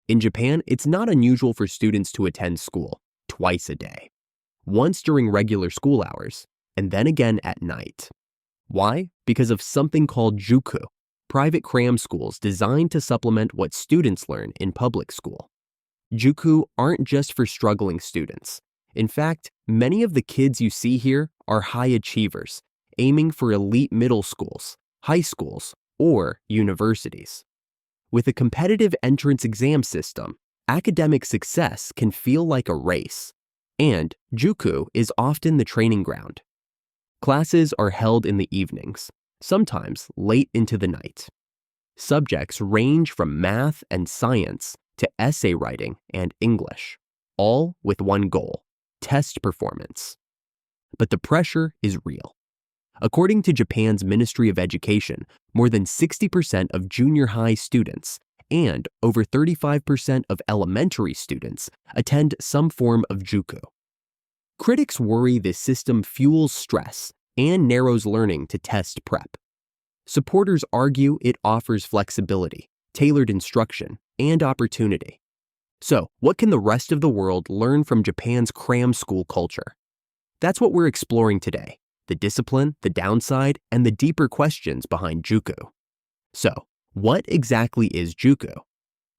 In Japan, it's not unusual for students to attend school twice a day, once during regular school hours, and then again at night. Why? Because of something called Juku, private cram schools designed to supplement what students learn in public school. Juku aren't just for struggling students. In fact, many of the kids you see here are high achievers, aiming for elite middle schools, high schools, or universities. With a competitive entrance exam system, academic success can feel like a race, and Juku is often the training ground. Classes are held in the evenings, sometimes late into the night. Subjects range from math and science to essay writing and English, all with one goal: test performance. But the pressure is real. According to Japan's Ministry of Education, more than 60% of junior high students and over 35% of elementary students attend some form of Juku. Critics worry this system fuels stress and narrows learning to test prep. Supporters argue it offers flexibility, tailored instruction, and opportunity. So, what can the rest of the world learn from Japan's cram school culture? That's what we're exploring today: the discipline, the downside, and the deeper questions behind Juku. So, what exactly is Juku?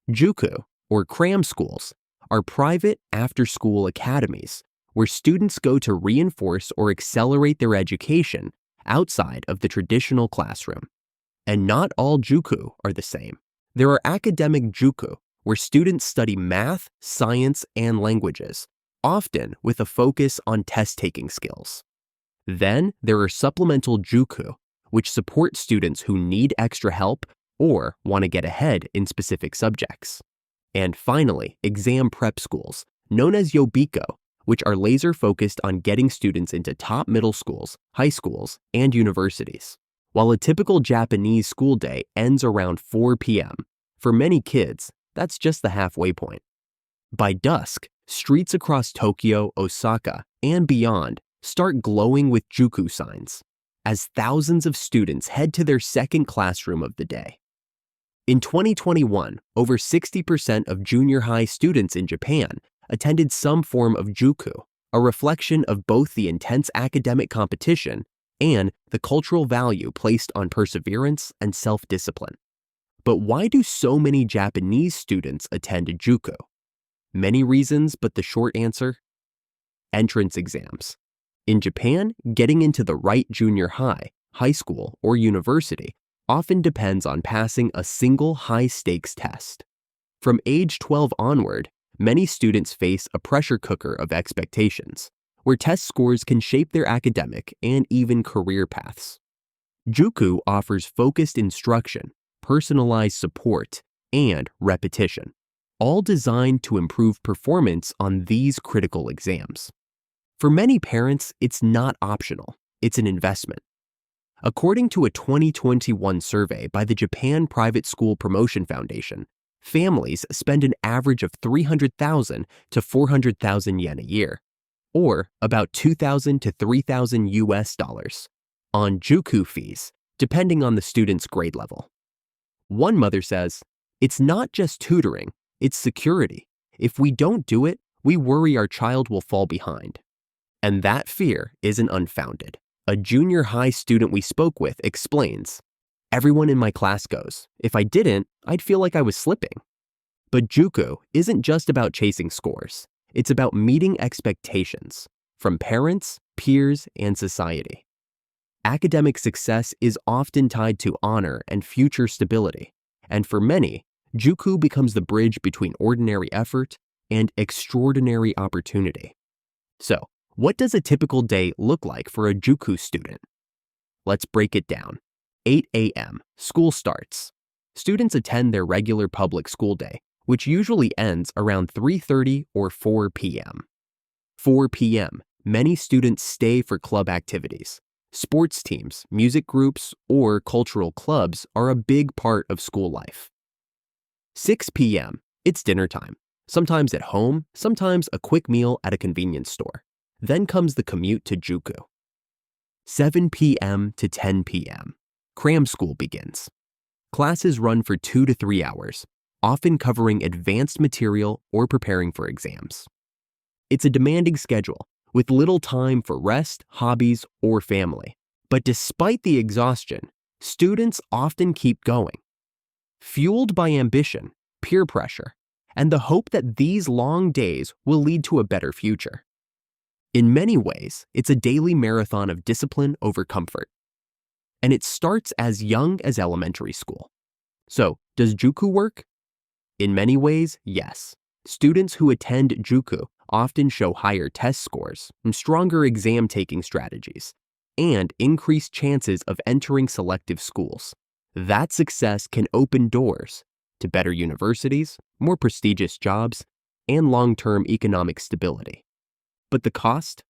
Juku, or cram schools, are private after-school academies where students go to reinforce or accelerate their education outside of the traditional classroom. And not all Juku are the same. There are academic Juku, where students study math, science, and languages, often with a focus on test-taking skills. Then there are supplemental Juku, which support students who need extra help or want to get ahead in specific subjects. And finally, exam prep schools, known as Yobiko, which are laser-focused on getting students into top middle schools, high schools, and universities. While a typical Japanese school day ends around 4 p.m., for many kids, that's just the halfway point. By dusk, streets across Tokyo, Osaka, and beyond start glowing with Juku signs as thousands of students head to their second classroom of the day. In 2021, over 60% of junior high students in Japan attended some form of Juku, a reflection of both the intense academic competition and the cultural value placed on perseverance and self-discipline. But why do so many Japanese students attend Juku? Many reasons, but the short answer? Entrance exams. In Japan, getting into the right junior high, high school, or university often depends on passing a single high-stakes test. From age 12 onward, many students face a pressure cooker of expectations, where test scores can shape their academic and even career paths. Juku offers focused instruction, personalized support, and repetition, all designed to improve performance on these critical exams. For many parents, it's not optional, it's an investment. According to a 2021 survey by the Japan Private School Promotion Foundation, families spend an average of 300,000 to 400,000 yen a year, or about 2,000 to 3,000 US dollars, on Juku fees, depending on the student's grade level. One mother says, "It's not just tutoring, it's security. If we don't do it, we worry our child will fall behind." And that fear isn't unfounded. A junior high student we spoke with explains, "Everyone in my class goes. If I didn't, I'd feel like I was slipping." But Juku isn't just about chasing scores. It's about meeting expectations from parents, peers, and society. Academic success is often tied to honor and future stability, and for many, Juku becomes the bridge between ordinary effort and extraordinary opportunity. So, what does a typical day look like for a Juku student? Let's break it down. 8 a.m., school starts. Students attend their regular public school day, which usually ends around 3:30 or 4 p.m. 4 p.m., many students stay for club activities. Sports teams, music groups, or cultural clubs are a big part of school life. 6 p.m., it's dinner time, sometimes at home, sometimes a quick meal at a convenience store. Then comes the commute to Juku. 7 p.m. to 10 p.m., cram school begins. Classes run for 2 to 3 hours, often covering advanced material or preparing for exams. It's a demanding schedule, with little time for rest, hobbies, or family. But despite the exhaustion, students often keep going, fueled by ambition, peer pressure, and the hope that these long days will lead to a better future. In many ways, it's a daily marathon of discipline over comfort. And it starts as young as elementary school. So, does Juku work? In many ways, yes. Students who attend Juku often show higher test scores, stronger exam-taking strategies, and increased chances of entering selective schools. That success can open doors to better universities, more prestigious jobs, and long-term economic stability. But the cost?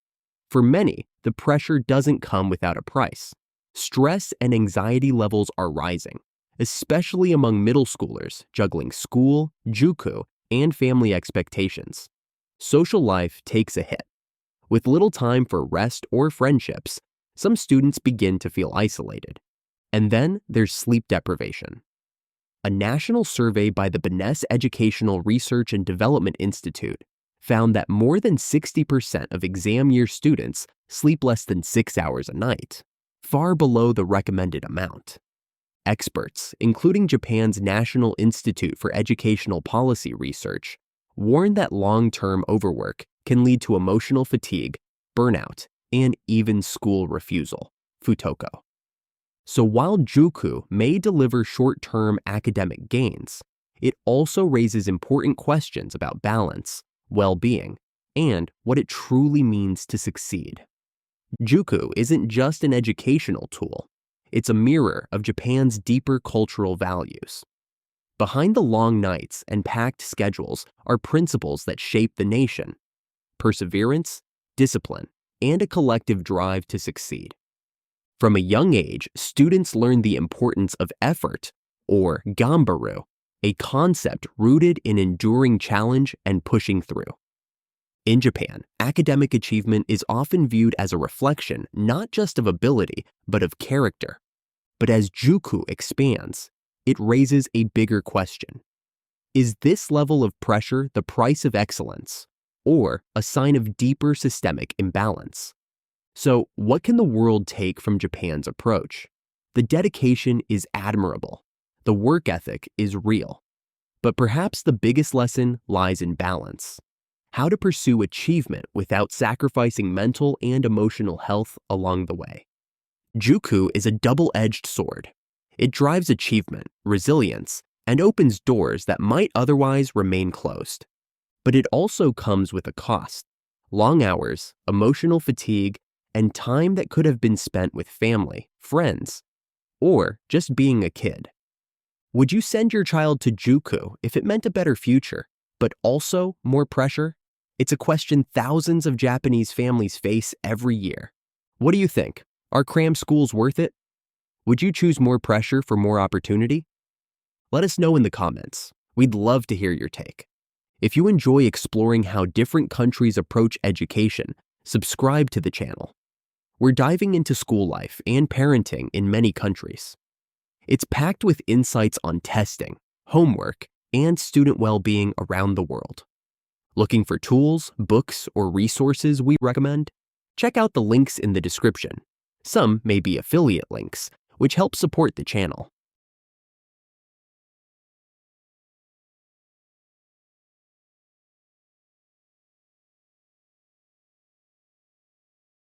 For many, the pressure doesn't come without a price. Stress and anxiety levels are rising, especially among middle schoolers juggling school, Juku, and family expectations. Social life takes a hit. With little time for rest or friendships, some students begin to feel isolated. And then there's sleep deprivation. A national survey by the Benesse Educational Research and Development Institute found that more than 60% of exam year students sleep less than 6 hours a night, far below the recommended amount. Experts, including Japan's National Institute for Educational Policy Research, warn that long-term overwork can lead to emotional fatigue, burnout, and even school refusal, futoko. So while Juku may deliver short-term academic gains, it also raises important questions about balance, well-being, and what it truly means to succeed. Juku isn't just an educational tool. It's a mirror of Japan's deeper cultural values. Behind the long nights and packed schedules are principles that shape the nation: perseverance, discipline, and a collective drive to succeed. From a young age, students learn the importance of effort, or gambaru, a concept rooted in enduring challenge and pushing through. In Japan, academic achievement is often viewed as a reflection not just of ability, but of character. But as Juku expands, it raises a bigger question. Is this level of pressure the price of excellence, or a sign of deeper systemic imbalance? So, what can the world take from Japan's approach? The dedication is admirable. The work ethic is real. But perhaps the biggest lesson lies in balance. How to pursue achievement without sacrificing mental and emotional health along the way. Juku is a double-edged sword. It drives achievement, resilience, and opens doors that might otherwise remain closed. But it also comes with a cost: long hours, emotional fatigue, and time that could have been spent with family, friends, or just being a kid. Would you send your child to Juku if it meant a better future, but also more pressure? It's a question thousands of Japanese families face every year. What do you think? Are cram schools worth it? Would you choose more pressure for more opportunity? Let us know in the comments. We'd love to hear your take. If you enjoy exploring how different countries approach education, subscribe to the channel. We're diving into school life and parenting in many countries. It's packed with insights on testing, homework, and student well-being around the world. Looking for tools, books, or resources we recommend? Check out the links in the description. Some may be affiliate links, which help support the channel.